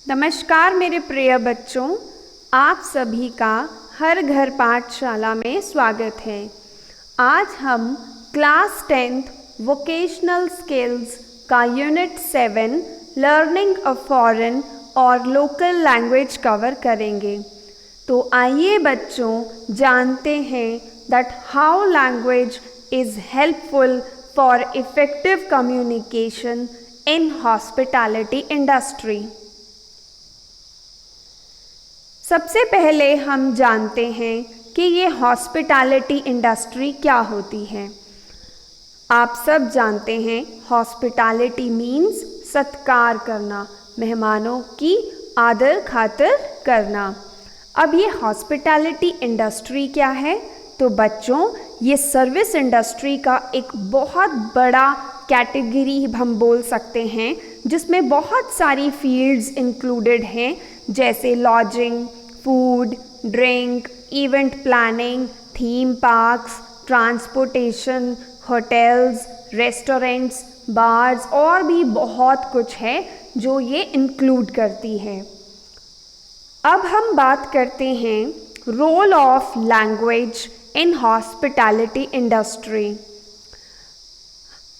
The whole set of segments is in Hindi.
नमस्कार मेरे प्रिय बच्चों, आप सभी का हर घर पाठशाला में स्वागत है। आज हम क्लास 10th वोकेशनल स्किल्स का यूनिट 7 लर्निंग अ फॉरेन और लोकल लैंग्वेज कवर करेंगे। तो आइए बच्चों जानते हैं that how language is helpful for effective communication in hospitality industry. सबसे पहले हम जानते हैं कि ये हॉस्पिटैलिटी इंडस्ट्री क्या होती है। आप सब जानते हैं हॉस्पिटैलिटी मीन्स सत्कार करना, मेहमानों की आदर खातिर करना। अब ये हॉस्पिटैलिटी इंडस्ट्री क्या है? तो बच्चों, ये सर्विस इंडस्ट्री का एक बहुत बड़ा कैटेगरी हम बोल सकते हैं, जिसमें बहुत सारी फील्ड्स इंक्लूडेड हैं, जैसे lodging, food, drink, event planning, theme parks, transportation, hotels, restaurants, bars और भी बहुत कुछ है जो ये इंक्लूड करती है। अब हम बात करते हैं role of language in hospitality industry.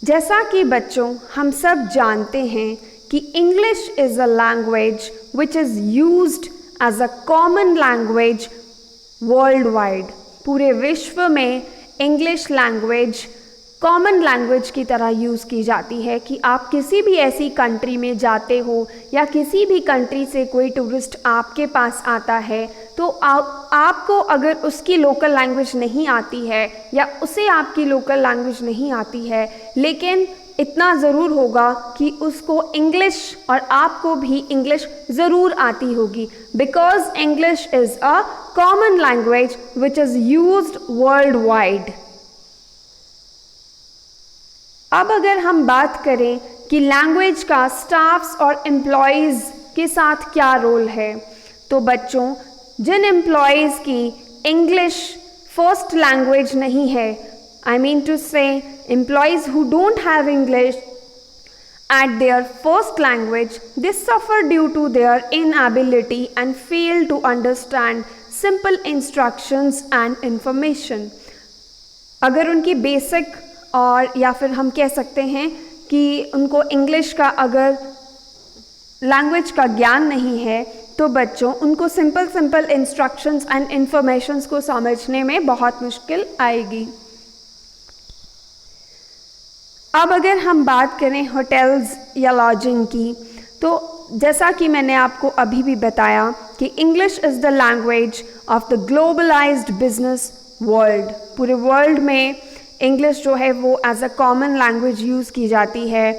जैसा कि बच्चों हम सब जानते हैं कि English is a language which is used as a common language worldwide. पूरे विश्व में इंग्लिश लैंग्वेज कॉमन लैंग्वेज की तरह यूज़ की जाती है कि आप किसी भी ऐसी कंट्री में जाते हो या किसी भी कंट्री से कोई टूरिस्ट आपके पास आता है तो आपको अगर उसकी लोकल लैंग्वेज नहीं आती है या उसे आपकी लोकल लैंग्वेज नहीं आती है, लेकिन इतना ज़रूर होगा कि उसको इंग्लिश और आपको भी इंग्लिश ज़रूर आती होगी, because English is a common language which is used world wide. अब अगर हम बात करें कि लैंग्वेज का स्टाफ्स और एम्प्लॉयज़ के साथ क्या रोल है, तो बच्चों, जिन एम्प्लॉयज़ की इंग्लिश फर्स्ट लैंग्वेज नहीं है, I mean to say employees who don't have English at their first language, they suffer due to their inability and fail to understand simple instructions and information। अगर उनकी बेसिक और या फिर हम कह सकते हैं कि उनको इंग्लिश का अगर लैंग्वेज का ज्ञान नहीं है, तो बच्चों उनको सिंपल इंस्ट्रक्शंस एंड इंफॉर्मेशंस को समझने में बहुत मुश्किल आएगी। अब अगर हम बात करें होटल्स या लॉजिंग की, तो जैसा कि मैंने आपको अभी भी बताया कि English is the language of the globalized business world. पूरे वर्ल्ड में इंग्लिश जो है वो as a common language use की जाती है।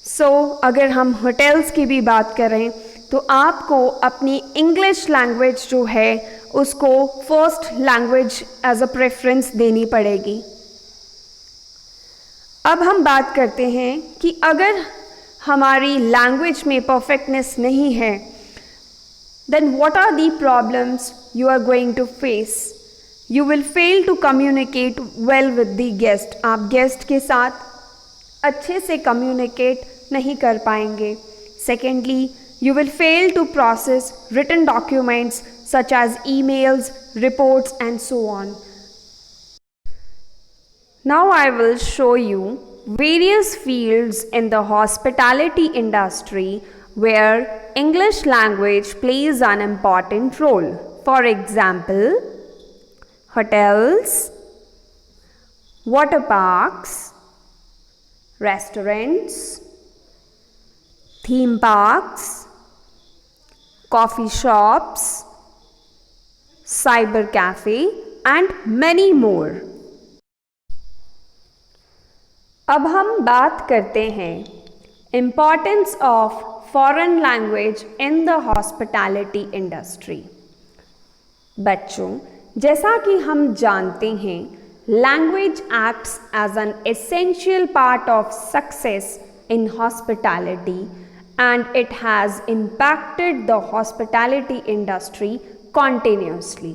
सो अगर हम होटल्स की भी बात करें तो आपको अपनी इंग्लिश लैंग्वेज जो है उसको first language as a preference देनी पड़ेगी। अब हम बात करते हैं कि अगर हमारी लैंग्वेज में परफेक्टनेस नहीं है, then what are the problems you are going to face. You will fail to communicate well with the guest. आप गेस्ट के साथ अच्छे से कम्युनिकेट नहीं कर पाएंगे। Secondly, you will fail to process written documents such as emails, reports and so on. Now I will show you various fields in the hospitality industry where English language plays an important role. For example, hotels, water parks, restaurants, theme parks, coffee shops, cyber cafe and many more। अब हम बात करते हैं importance of foreign language in the hospitality industry. बच्चों, जैसा कि हम जानते हैं, language acts as an essential part of success in hospitality and it has impacted the hospitality industry continuously।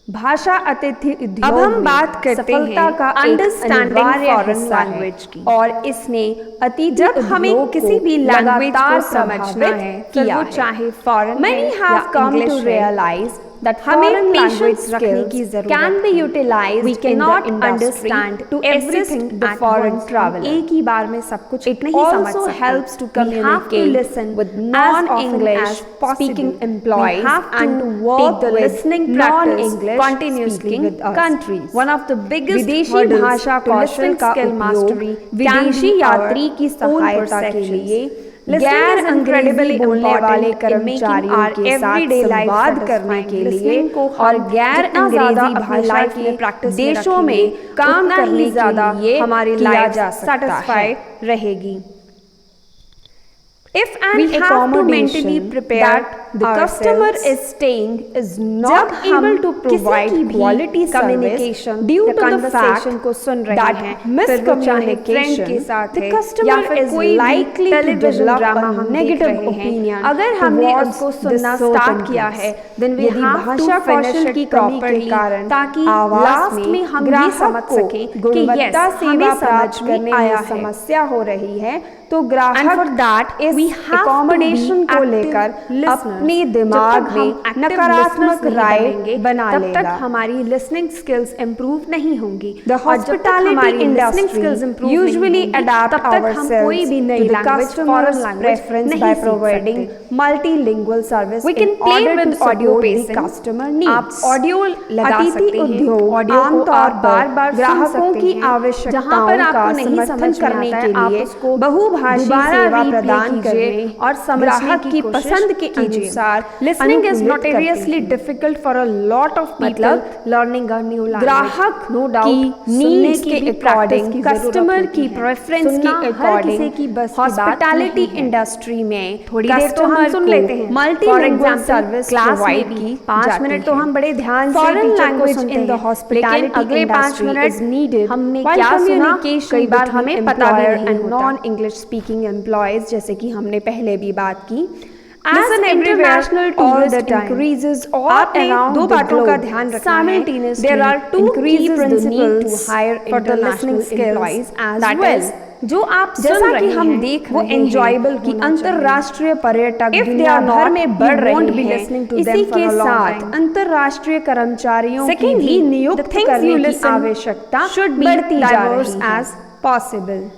भाषा अतिथि उद्योग अब हम में बात करते सफलता हैं का अंडरस्टैंडिंग फॉरेन लैंग्वेज की। और इसने अतिथि जब हमें उद्योग किसी को भी लैंग्वेज लगातार को समझना प्रभावित है, किया वो है। चाहे फॉरेन Many है have या come to इंग्लिश है, realize that हमें foreign language patience रखने की skills जरूरत can be है। utilized We in the cannot industry understand to everything assist the at foreign once। traveler। एक ही बार में सब कुछ It नहीं समझ also सकते। helps to We have to communicate listen with as non-English often as possible। speaking employees We have and to to work take the with listening practice non-English continuously speaking with us। countries। One of the biggest विदेशी hurdles भाषा to कौशल listening का skill उपयोग mastery विदेशी can be यात्री our की own सहायता के perceptions। लिए Listening गैर is अंग्रेजी incredibly बोलने वाले important in making कर्मचारियों our के साथ everyday life संवाद करने satisfying। के लिए Listening को और हम गैर जितना ज़्यादा अंग्रेजी अपनी भाषा life के में practice में देशों में रखेंगे, काम उतना करने ही के ज़्यादा लिए हमारी किया life जा सकता है। satisfied रहेगी। If an We have to accommodation mentally prepare that the customer ourselves is staying is जब not हम able to किसी provide की भी quality communication service due या to the conversation fact को सुन रहे that हैं, फिर वो चाहे friend miscommunication के साथ the है customer या फिर is कोई भी likely to television develop drama a हम देख negative रहे हैं, opinion अगर हमने towards उसको the सुनना certain स्टार्ट किया piece। है, then we यदि have to भाषा finish कौशल it की कमी के properly कारण ताकि आवाज लास्ट में हम ये ग्राहक समझ को सकें कि गुणवत्ता yes, सेवा हमें प्राप्त समझ में करने आया में है। समस्या हो रही है, तो And ग्राहक for that, इस we have to be accommodation को active लेकर listeners। अपने जब दिमाग तक हम में active नकारात्मक listeners नहीं राय बनेंगे, बना तब लेगा। तक हमारी listening skills improve नहीं होंगी। The और जब तक hospitality हमारी listening industry skills improve usually नहीं होंगी, adapt तब तक हम कोई ourselves भी to नई the language, customer's foreign language preference नहीं by सीख providing सकते। multilingual service We can in play order with to audio support the pacing। customer needs। आप ऑडियो लगा अतिथि सकते हैं, उद्योग ऑडियो को आमतौर आप बार बार पर ग्राहकों की जहाँ आवश्यकताओं पर का आपको नहीं समर्थन समझ में करने आता के है, आप लिए उसको बहुभाषी दोबारा सेवा replay प्रदान कीजिए करने और समझने ग्राहक की की कोशिश पसंद के कीजिए। अनुसार Listening is अनुकूलित करते notoriously हैं। difficult for a lot of people मतलब learning a new language। ग्राहक no की doubt नीड्स सुनने के की भी अकॉर्डिंग practice की जरूरत कस्टमर होती की है। प्रेफरेंस के सुनना हर अकॉर्डिंग किसी की बस की बात हॉस्पिटैलिटी नहीं है। इंडस्ट्री में थोड़ी देर तो हम सुन लेते हैं। मल्टीलिंगुअल सर्विस क्लास में प्रोवाइड भी की 5 मिनट तो हम बड़े ध्यान से फॉरेन टीचर को लैंग्वेज सुनते इन द हैं, हॉस्पिटैलिटी लेकिन अगले 5 मिनट इज नीडेड हमने व्हाइल क्या सुना कम्युनिकेशन कई बार हमें पता भी नहीं एंड होता। नॉन इंग्लिश स्पीकिंग एम्प्लॉयज, जैसे कि हमने पहले भी बात की। Listen As everywhere, international all the tourist time। increases all आपने around दो the बातों का globe, ध्यान रखना है। simultaneously There are two key increases the need to principles hire for the listening international skills employees as that well। is, जो आप जैसा सुन कि रहे हम हैं देख वो रहे हैं enjoyable कि होना अंतर्राष्ट्रीय पर्यटक If they दुनिया are भर not, में you बढ़ रहे won't be हैं। listening to इसी them for के a long साथ time। अंतर्राष्ट्रीय कर्मचारियों की Secondly, भी the नियुक्त things करने you की listen आवश्यकता should be बढ़ती जा diverse रही है as possible।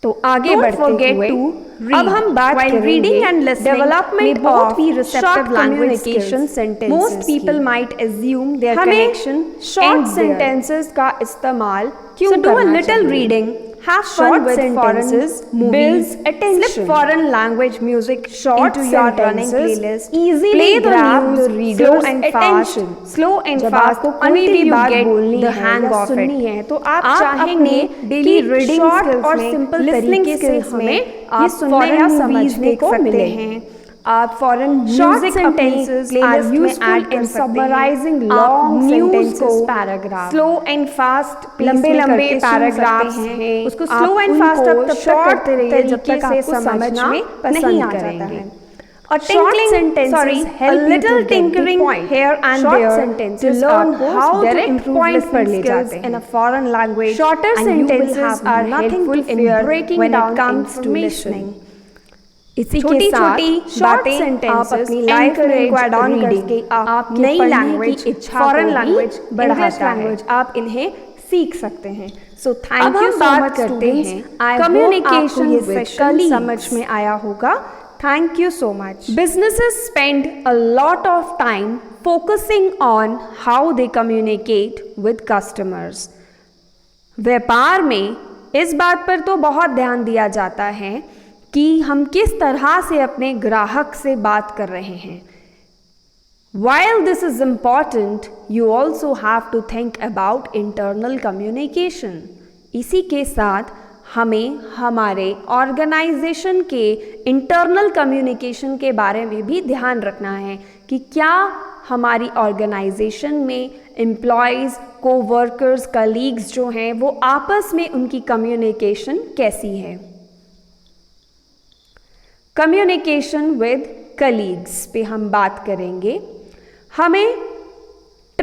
तो आगे Don't बढ़ते forget हुए to अब हम बात While करेंगे reading and listening development may both of be receptive short language communication skills। Sentences. Most people might assume their हमें connection short ends there। Sentences का इस्तेमाल क्यों So do a करना little चाहिए? reading, have fun Short with foreign sentences movies, builds attention। slip foreign language music Short into your running sentences playlist, easily play the grab news the reader's slow and fast, attention। slow and जब fast आपको कोई until भी you बात get बोलनी the है hang या of सुननी it। है तो आप चाहेंगे अपने daily कि reading शॉर्ट skills और में, सिंपल listening तरीके से skills हमें में ये आप सुनने foreign या movies समझने देख को सकते मिले हैं। आप फॉरेन Short म्यूजिक sentences अपनी are प्लेलिस्ट में useful ऐड कर कर सकते हैं। समराइजिंग आप लॉन्ग न्यूज़ सेंटेंसेस को पैराग्राफ स्लो एंड फास्ट लंबे लंबे पैराग्राफ्स हैं, हैं, उसको आप स्लो एंड फास्ट उनको आप तब तक short करते रहिए जब तक तरीके से आपको समझ समझना में पसंद नहीं आ जाता करेंगे। है। A tinkling, a little tinkering here and Short there sentences to learn आपको how to direct improve point listening पर ले skills जाते in हैं। a foreign language, Shorter and you will sentences have are nothing helpful to in fear breaking when down it comes to information। listening। इसी के छोटी साथ छोटी शॉर्ट बातें सेंटेंसेस आप अपनी लाइफ में encourage ऐड ऑन reading। करके आपकी नई पढ़ने लैंग्वेज की इच्छा फॉरेन को भी लैंग्वेज बढ़ाता इंग्लिश है। लैंग्वेज आप इन्हें सीख सकते हैं। सो अब थैंक यू हम सो बात मच करते हैं स्टूडेंट्स। कम्युनिकेशन ये विद सेशन कलीग्स समझ में आया होगा। Thank you so much. Businesses spend a lot of time focusing on how they communicate with customers। व्यापार में इस बात पर तो बहुत ध्यान दिया जाता है कि हम किस तरह से अपने ग्राहक से बात कर रहे हैं। While this is important, you also have to think about internal communication। इसी के साथ हमें हमारे ऑर्गेनाइजेशन के इंटरनल कम्युनिकेशन के बारे में भी ध्यान रखना है कि क्या हमारी ऑर्गेनाइजेशन में एम्प्लॉयज़, कोवर्कर्स, कलीग्स जो हैं वो आपस में उनकी कम्युनिकेशन कैसी है। कम्युनिकेशन विद कलीग्स पे हम बात करेंगे। हमें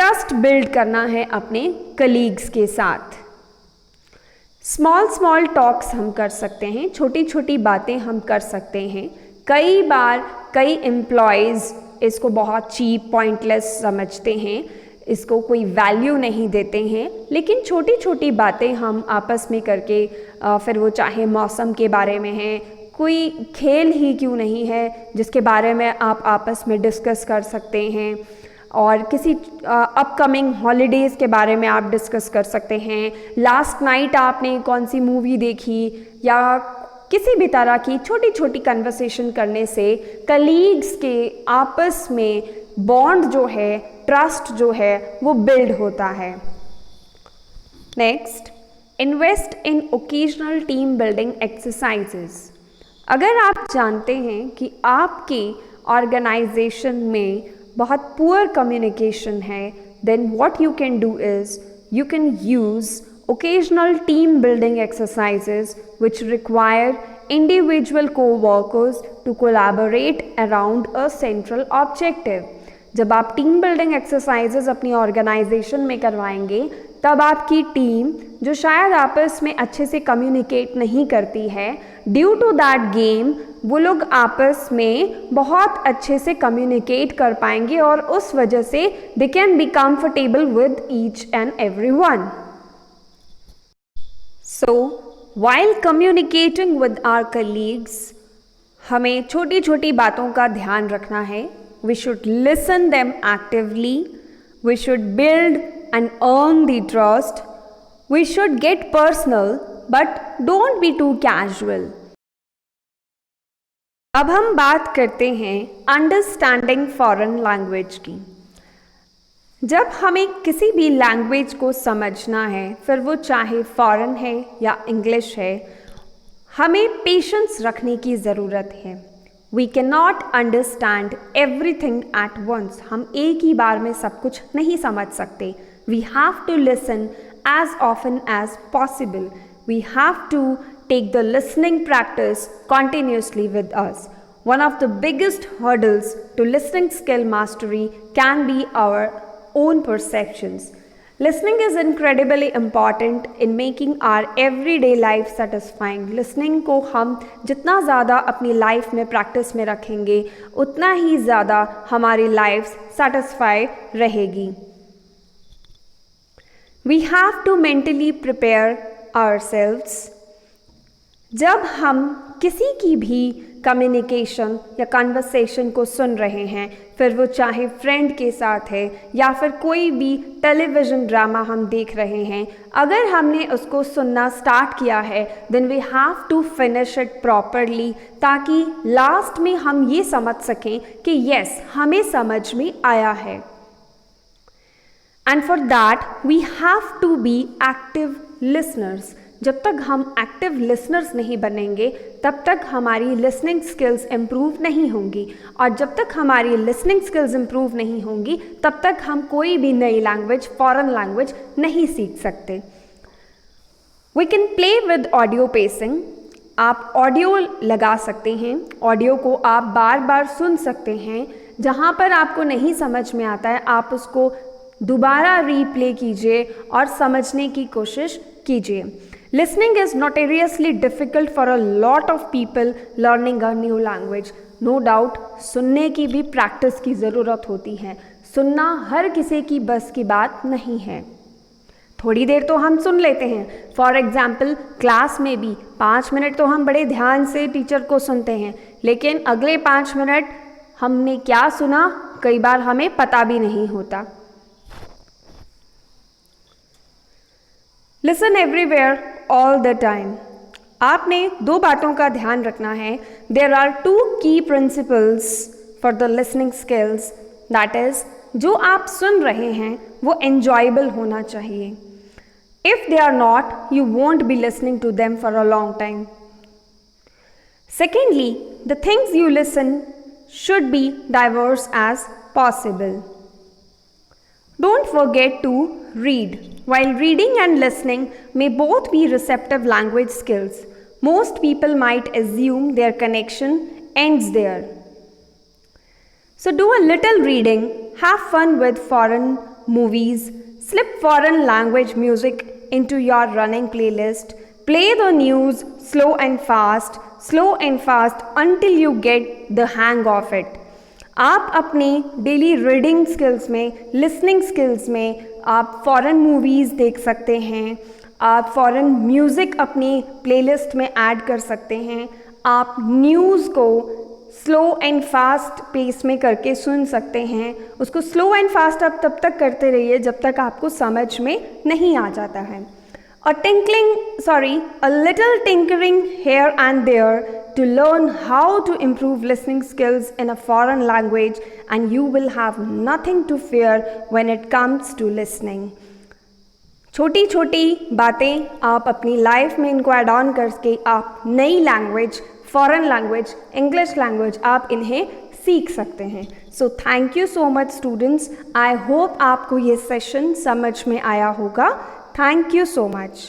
ट्रस्ट बिल्ड करना है अपने कलीग्स के साथ। स्मॉल टॉक्स हम कर सकते हैं, छोटी छोटी बातें हम कर सकते हैं। कई बार कई एम्प्लॉयज़ इसको बहुत चीप, पॉइंटलेस समझते हैं, इसको कोई वैल्यू नहीं देते हैं, लेकिन छोटी छोटी बातें हम आपस में करके फिर वो चाहे मौसम के बारे में है, कोई खेल ही क्यों नहीं है जिसके बारे में आप आपस में डिस्कस कर सकते हैं, और किसी अपकमिंग हॉलीडेज़ के बारे में आप डिस्कस कर सकते हैं। लास्ट नाइट आपने कौन सी मूवी देखी, या किसी भी तरह की छोटी छोटी कन्वर्सेशन करने से कलीग्स के आपस में बॉन्ड जो है, ट्रस्ट जो है, वो बिल्ड होता है। Next, invest in occasional team building exercises. अगर आप जानते हैं कि आपके ऑर्गेनाइजेशन में बहुत पुअर कम्युनिकेशन है, then what you can do is you can use occasional team building exercises which require individual co-workers to collaborate around a central objective. जब आप टीम बिल्डिंग एक्सरसाइजेज अपनी ऑर्गेनाइजेशन में करवाएंगे, तब आपकी टीम जो शायद आपस में अच्छे से कम्युनिकेट नहीं करती है, ड्यू टू दैट गेम वो लोग आपस में बहुत अच्छे से कम्युनिकेट कर पाएंगे और उस वजह से they can be comfortable with each and everyone. So while communicating with our colleagues, हमें छोटी छोटी बातों का ध्यान रखना है. We should listen them actively. We should build and earn the trust. We should get personal, but don't be too casual. अब हम बात करते हैं अंडरस्टैंडिंग फॉरेन लैंग्वेज की. जब हमें किसी भी लैंग्वेज को समझना है, फिर वो चाहे फॉरेन है या इंग्लिश है, हमें पेशेंस रखने की ज़रूरत है. We cannot understand everything at once. हम एक ही बार में सब कुछ नहीं समझ सकते. We have to listen as often as possible. We have to take the listening practice continuously with us. One of the biggest hurdles to listening skill mastery can be our own perceptions. Listening is incredibly important in making our everyday life satisfying. Listening को हम जितना ज़्यादा अपनी लाइफ में प्रैक्टिस में रखेंगे, उतना ही ज़्यादा हमारी लाइफ सेटिस्फाई रहेगी. We have to mentally prepare ourselves. जब हम किसी की भी कम्युनिकेशन या कन्वर्सेशन को सुन रहे हैं, फिर वो चाहे फ्रेंड के साथ है या फिर कोई भी टेलीविज़न ड्रामा हम देख रहे हैं, अगर हमने उसको सुनना स्टार्ट किया है, then we have to finish it properly, ताकि लास्ट में हम ये समझ सकें कि यस, हमें समझ में आया है. And for that we have to be active listeners. जब तक हम एक्टिव लिसनर्स नहीं बनेंगे, तब तक हमारी लिसनिंग स्किल्स इम्प्रूव नहीं होंगी, और जब तक हमारी लिसनिंग स्किल्स इम्प्रूव नहीं होंगी, तब तक हम कोई भी नई लैंग्वेज, फॉरेन लैंग्वेज नहीं सीख सकते. We can play with audio pacing. आप ऑडियो लगा सकते हैं. ऑडियो को आप बार बार सुन सकते हैं. जहाँ पर आपको नहीं समझ में आता है, आप उसको दोबारा रीप्ले कीजिए और समझने की कोशिश कीजिए. Listening is notoriously difficult for a lot of people learning a new language. No doubt, सुनने की भी प्रैक्टिस की ज़रूरत होती है. सुनना हर किसी की बस की बात नहीं है. थोड़ी देर तो हम सुन लेते हैं. फॉर एग्ज़ाम्पल, क्लास में भी 5 मिनट तो हम बड़े ध्यान से टीचर को सुनते हैं, लेकिन अगले 5 मिनट हमने क्या सुना, कई बार हमें पता भी नहीं होता. Listen everywhere all the time. आपने 2 बातों का ध्यान रखना है. There are 2 key principles for the listening skills. That is, जो आप सुन रहे हैं वो enjoyable होना चाहिए. If they are not, you won't be listening to them for a long time. Secondly, the things you listen should be diverse as possible. Don't forget to read. While reading and listening may both be receptive language skills, most people might assume their connection ends there. So do a little reading, have fun with foreign movies, slip foreign language music into your running playlist, play the news slow and fast until you get the hang of it. आप अपनी डेली रीडिंग स्किल्स में, लिसनिंग स्किल्स में आप फॉरेन मूवीज़ देख सकते हैं, आप फॉरेन म्यूज़िक अपनी प्लेलिस्ट में ऐड कर सकते हैं, आप न्यूज़ को स्लो एंड फास्ट पेस में करके सुन सकते हैं। उसको स्लो एंड फास्ट आप तब तक करते रहिए जब तक आपको समझ में नहीं आ जाता है। A little tinkering here and there to learn how to improve listening skills in a foreign language, and you will have nothing to fear when it comes to listening. छोटी छोटी बातें आप अपनी लाइफ में इनको ऐड ऑन करके आप नई language, foreign language, English language आप इन्हें सीख सकते हैं। So thank you so much students. I hope आपको ये सेशन समझ में आया होगा। Thank you so much.